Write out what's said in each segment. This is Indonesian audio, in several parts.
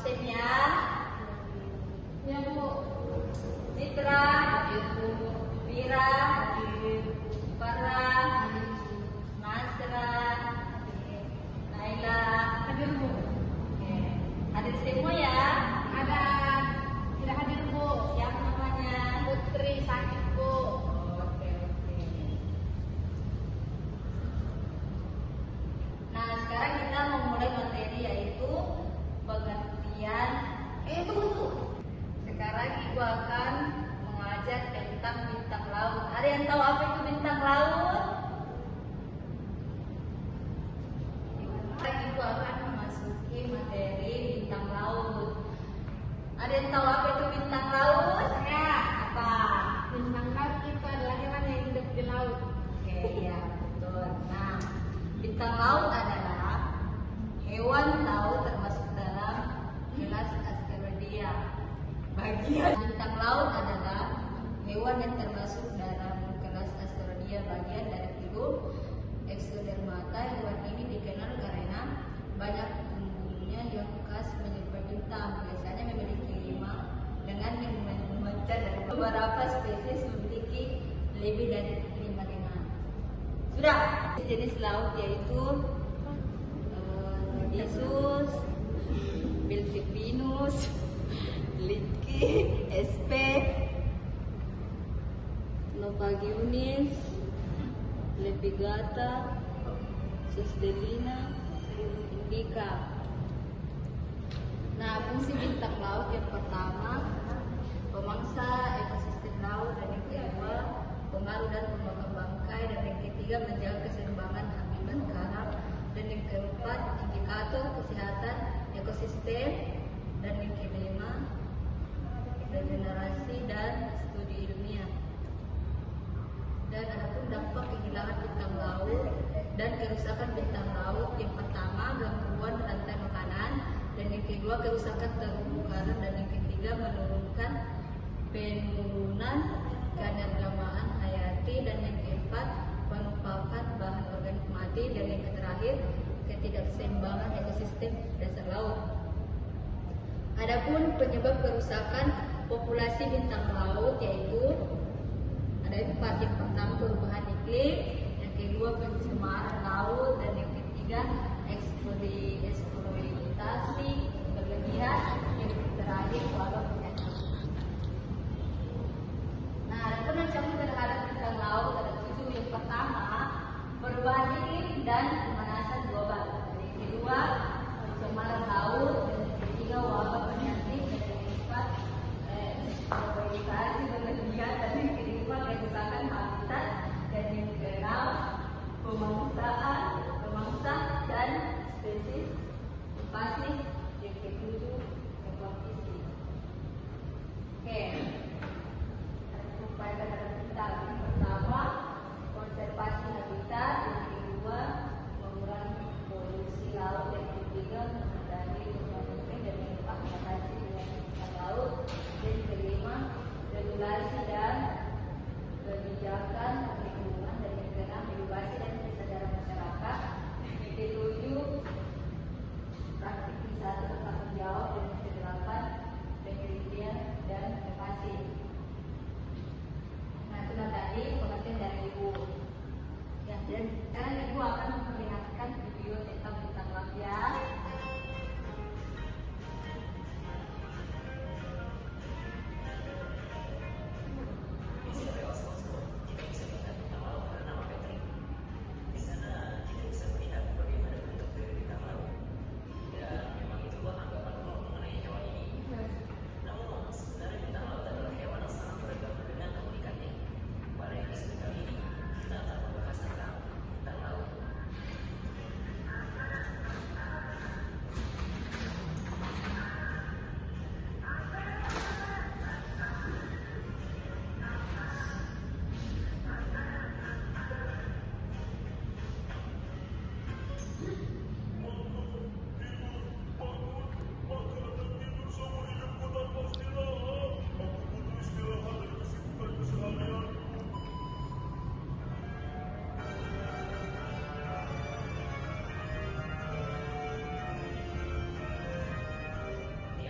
absen ya. Ya Bu. Citra, Wira, Farah, Nasra, Naila. Hadir Bu. Oke. Hadir semua ya. Ada tidak hadir Bu. Siapa namanya? Putri sakit Bu. Oke. Nah, sekarang kita mau mulai materi yaitu pengertian. Tunggu. Sekarang Ibu akan mengajar tentang bintang laut. Ada yang tahu apa itu bintang laut? Sekarang Ibu akan memasuki materi bintang laut. Ada yang tahu apa itu bintang laut? Ya. Apa? Bintang laut itu adalah hewan yang hidup di laut. Oke, ya betul. Nah, bintang laut adalah hewan laut termasuk dalam kelas Asteroidea. Bagian bintang laut adalah hewan yang termasuk dalam kelas Asteroidea, bagian dari grup Exodermata. Hewan ini dikenal karena banyak tumbuhnya yang khas menyerupai bintang. Biasanya memiliki 5 dengan yang memancar dari beberapa spesies memiliki lebih dari 5 lengan. Sudah. Jenis laut yaitu Odysseus, Biltipinus, Litki, SP, Nopagionis, Lepigata, Susdelina, Indica. Nah, fungsi bintang laut yang pertama pemangsa ekosistem laut, dan yang kedua pengaruh dan pembuangan bangkai, dan yang ketiga menjaga keseimbangan habitat karang, dan yang keempat indikator kesehatan ekosistem, dan yang kelima regenerasi dan studi ilmiah. Dan adapun dampak kehilangan bintang laut dan kerusakan bintang laut, yang pertama gangguan rantai makanan, dan yang kedua kerusakan terumbu karang, dan yang ketiga menurunkan penurunan keanekaragaman hayati, dan yang keempat penumpukan bahan organik mati, dan yang terakhir ketidakseimbangan ekosistem dasar laut. Adapun penyebab kerusakan populasi bintang laut yaitu ada 4. Yang pertama perubahan iklim, yang kedua pencemaran laut, dan yang ketiga eksploitasi berlebihan, yang terakhir wabah penyakit. Nah, adapun ancaman terhadap bintang laut ada 7. Yang pertama perubahan iklim dan pemanasan global, yang kedua pencemaran laut, dan yang ketiga wabah penyakit, dan yang keempat eksploitasi berlebihan, dan yang kelima kerusakan habitat, dan yang keenam pemangsa dan spesies invasif, yang ketujuh ekosistem. Oke, upaya terhadap bintang. Yang pertama konservasi habitat, yang kedua mengurangi polusi laut, yang ketiga menghindari perubahan iklim, dan yang keempat mengatasi penyakit bintang laut, dan yang kelima regulasi dan kebijakan lingkungan, dan yang keenam edukasi dan kesadaran masyarakat, yang ketujuh praktik wisata bertanggung jawab, dan yang kedelapan penelitian dan inovasi. Nah, itulah tadi pengertian dari Ibu. Ya, dan sekarang Ibu akan memperlihatkan video tentang bintang laut ya.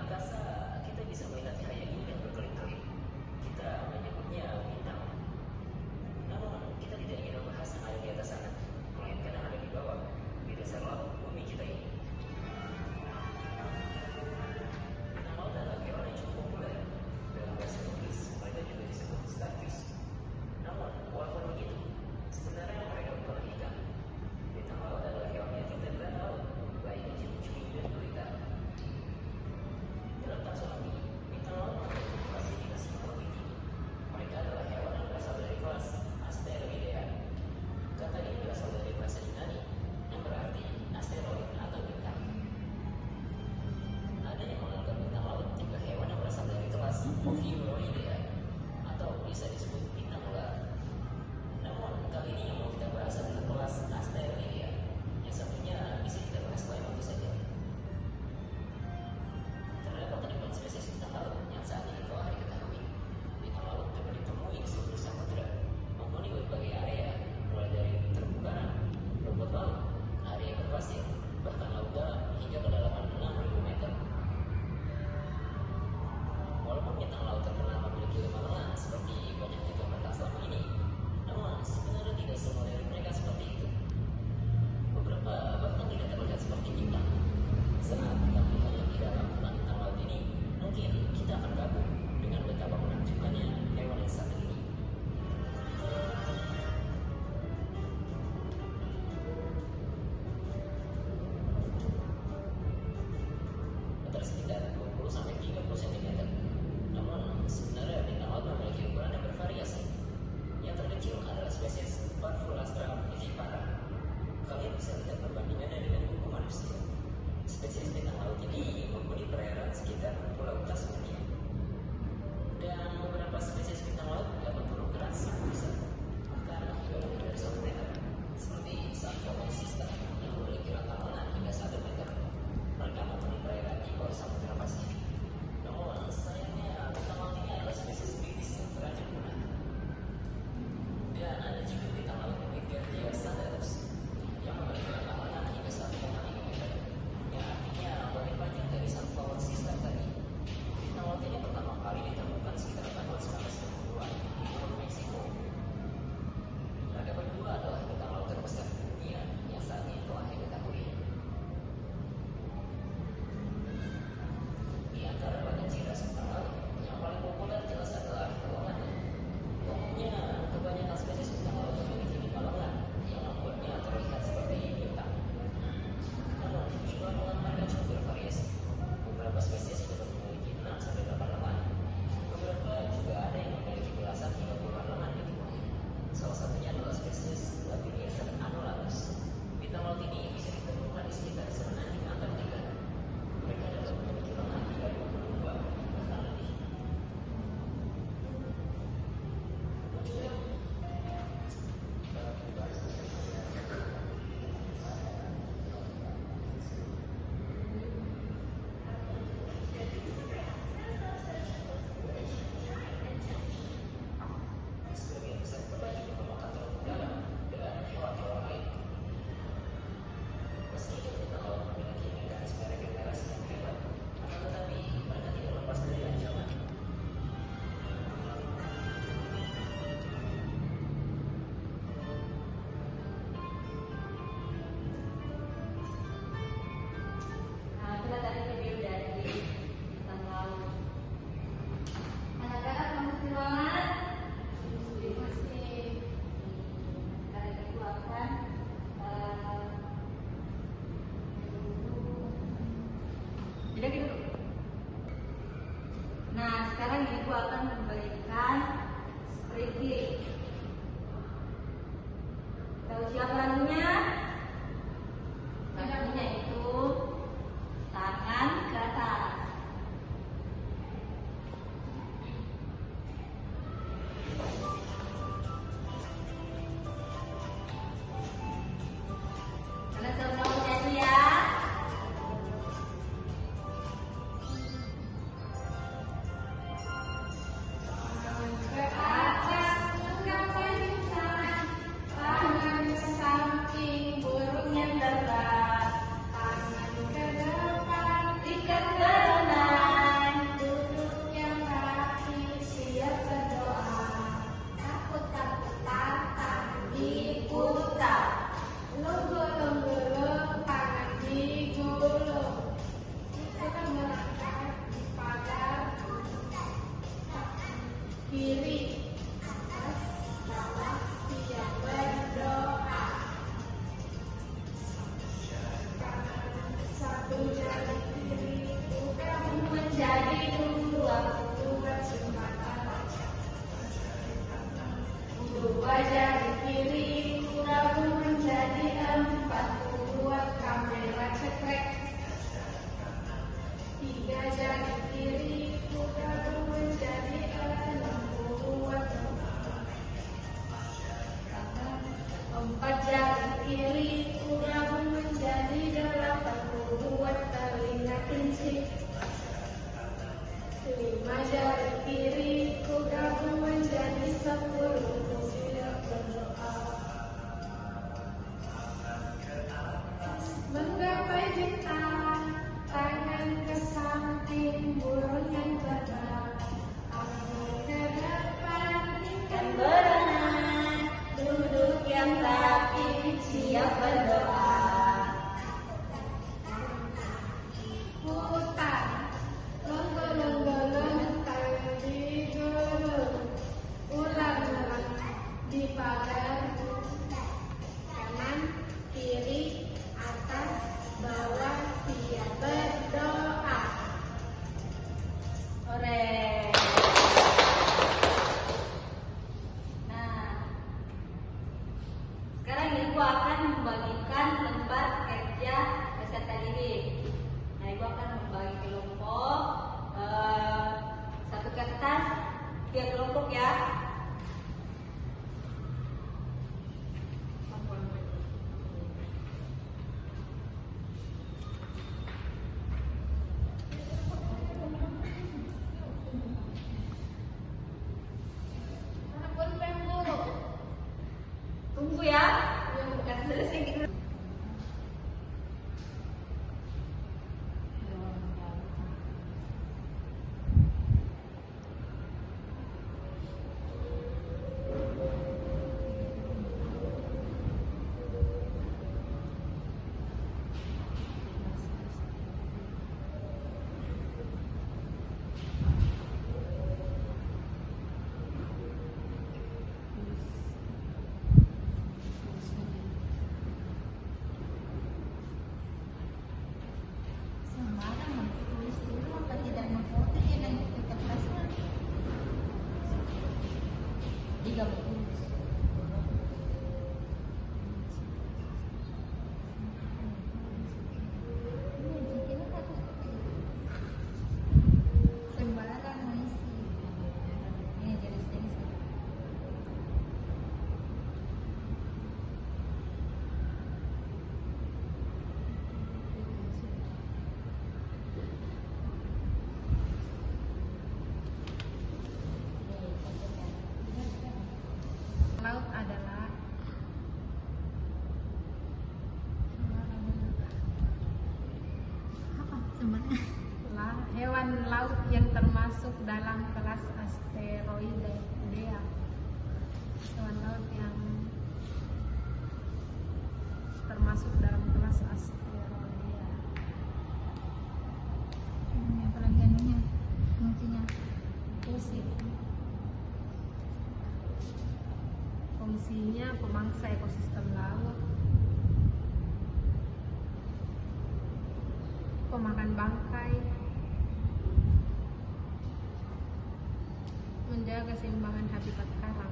angkasa kita bisa melihat cahaya ini yang berkelip-kelip. Kita menyebutnya bintang. Namun kita tidak ingin membahas yang ada di atas sana, melainkan yang ada di bawah, di dasar laut bumi kita ini. Bintang laut adalah hewan yang cukup populer. Dalam bahasa Inggris, mereka juga disebut starfish. Namun, walaupun begitu, sebenarnya mereka bukan ikan. Bintang laut adalah hewan yang vertebrate laut, baik kecil, cumi, dan gurita. Dalam taksonomi, bintang laut memiliki klasifikasi yang lebih tinggi. Mereka adalah hewan yang berasal dari kelas Asteroidea. Kata ini berasal dari bahasa Yunani yang berarti asteroid atau bintang. Ada yang menganggap bintang laut juga hewan yang berasal dari kelas Ophiuroidea atau bisa disebut bintang ular. Namun kali ini yang mau kita bahas adalah kelas Asteroidea. Yang satunya bisa kita bahas lain waktu saja. Terdapat ribuan spesies bintang laut yang saat ini telah diketahui. Bintang laut dapat ditemui di seluruh samudera, menghuni berbagai area, mulai dari terumbu karang, rumput laut, area berpasir, bahkan laut dalam hingga kedalaman 6.000 meter. Walaupun bintang laut terkenal memiliki 5 lengan seperti banyak digambarkan selama ini, namun sebenarnya tidak semua dari mereka seperti itu. Beberapa bahkan tidak terlihat seperti bintang. Saat kita melihat lebih dalam tentang bintang laut ini, mungkin kita akan kagum dengan betapa menakjubkannya hewan yang satu ini. Sekitar 20-30 cm. Namun sebenarnya bintang laut memiliki ukuran yang bervariasi. Yang terkecil adalah spesies Parvulastra vivipara. Kalian bisa lihat perbandingannya dengan kuku manusia. Spesies bintang laut ini menghuni perairan sekitar Pulau Tasmania. Dan beberapa spesies bintang laut dapat berukuran sangat besar, bahkan lebih dari 1 meter, seperti Salphomycista yang memiliki rentang lengan hingga 1 meter. Mereka menghuni perairan di bawah Samudra Pasifik. Namun sayangnya bintang laut ini adalah spesies kritis yang terancam punah. Dan ada juga bintang laut Migrantia sandatus yang memiliki rentang lengan hingga 1,5 meter, yang artinya lebih panjang dari Salphomycista tadi. Bintang laut ini pertama kali ditemukan sekitar tahun 1960-an di Pulau Meksiko. Mereka berdua adalah bintang laut terbesar di dunia yang saat ini telah diketahui. Di antara bagian ciri khas bintang laut, yang paling populer jelas adalah lengannya. Umumnya, kebanyakan spesies bintang laut memiliki 5 lengan yang membuatnya terlihat seperti bintang. Namun, jumlah lengan mereka cukup bervariasi. Beberapa spesies juga memiliki 6-8 lengan. Beberapa juga ada yang memiliki belasan hingga puluhan lengan di tubuhnya. Salah satunya adalah spesies Labineus annulatus. Bintang laut ini bisa ditemukan di sekitar semenanjung Antartika. Mereka dapat memiliki lengan hingga 22 bahkan lebih. Sebagian besar mereka juga memakan terumbu karang dan hewan-hewan lain. Meski bintang laut memiliki mekanisme regenerasi yang hebat, akan tetapi mereka tidak lepas dari ancaman. Nah, kita tadi review dari bintang laut. Anak-anak masih semangat? Masih. Karena itu akan jadi gitu. Nah, sekarang ibu akan memberikan script. Tahu siapa lagunya? Lagunya itu tangan ke atas. Kalian sama-sama nyanyi ya. kiri, atas, bawah, siap berdoa. Satu jari kiri, gabung menjadi dua, buat jembatan. Dua jari kiri, gabung menjadi empat, buat kamera cekrek. Tiga jari kiri, gabung menjadi enam, buat empat jari kiri, gabung menjadi delapan, buat telinga kencing. Lima jari kiri, gabung menjadi 10, siap berdoa. Menggapai bintang, tangan ke samping, burung yang terbang. Aku ke depan, ikan berenang, duduk yang rapi, siap berdoa. Hutan, longgol-longgol di gunung, ular-ular di pagar. Kanan, kiri, atas, bawah, siap berdoa. Ore. Nah, sekarang ibu akan membagikan lembar kerja peserta didik. Nah, ibu akan membagi kelompok satu kertas 3 kelompok ya. Tunggu ya. Yang selesai gitu. Laut adalah hewan laut yang termasuk dalam kelas asteroidea. Hewan laut yang termasuk dalam kelas asteroidea. Ini apalagi anunya, fungsinya. Fungsinya pemangsa ekosistem laut, pemakan bangkai, menjaga keseimbangan habitat karang.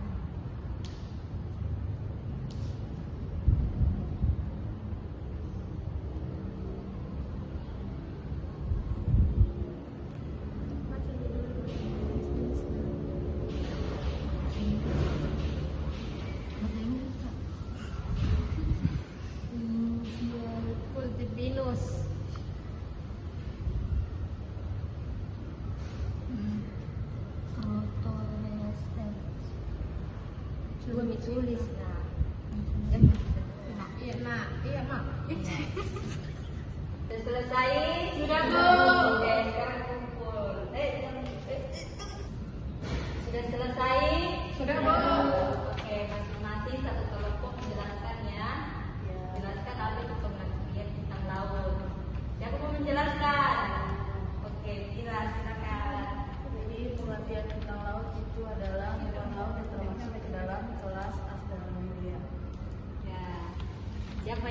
Kultivinus. Coba ditulis nah. Iya nak, iya mak. Sudah selesai? Sudah, Bu. Oke, sekarang kumpul. Sudah selesai? Sudah, Bu. Oke, masing-masing satu kelompok menjelaskan ya. Jelaskan apa itu pengertian tentang laut. Siapa mau menjelaskan? Oke, Mira silakan. Jadi pengertian tentang laut itu adalah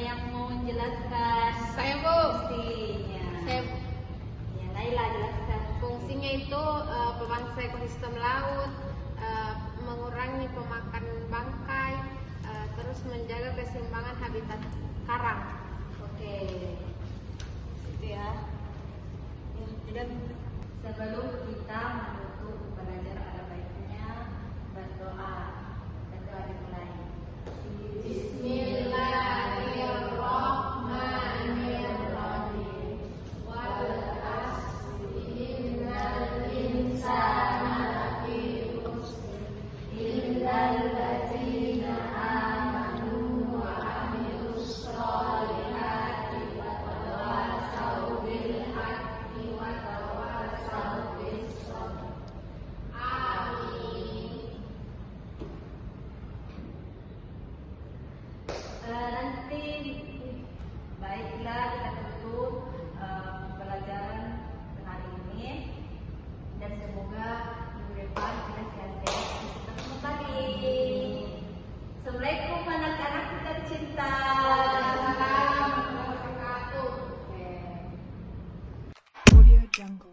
yang mau menjelaskan Saya, Bu. fungsinya? Saya Ya, Laila jelaskan. fungsinya itu pemangsa ekosistem laut, mengurangi pemakan bangkai, terus menjaga keseimbangan habitat karang. Oke, itu ya. Dan sebelum kita menutup pelajaran ada baiknya berdoa. Berdoa dimulai. Bismillahirrahmanirrahim. Wal asri innal insana lafi khusr illal ladzina amanu wa amilus sholihati wa tawassaw bil haqqi wa tawassaw bis sabr. Amin. Nanti baiklah kita tutup pelajaran hari ini dan semoga minggu depan kita sehat-sehat bisa ketemu lagi. Assalamualaikum anak-anak kita tercinta. Waalaikumsalam warahmatullahi wabarakatuh. Oke. Audio Jungle.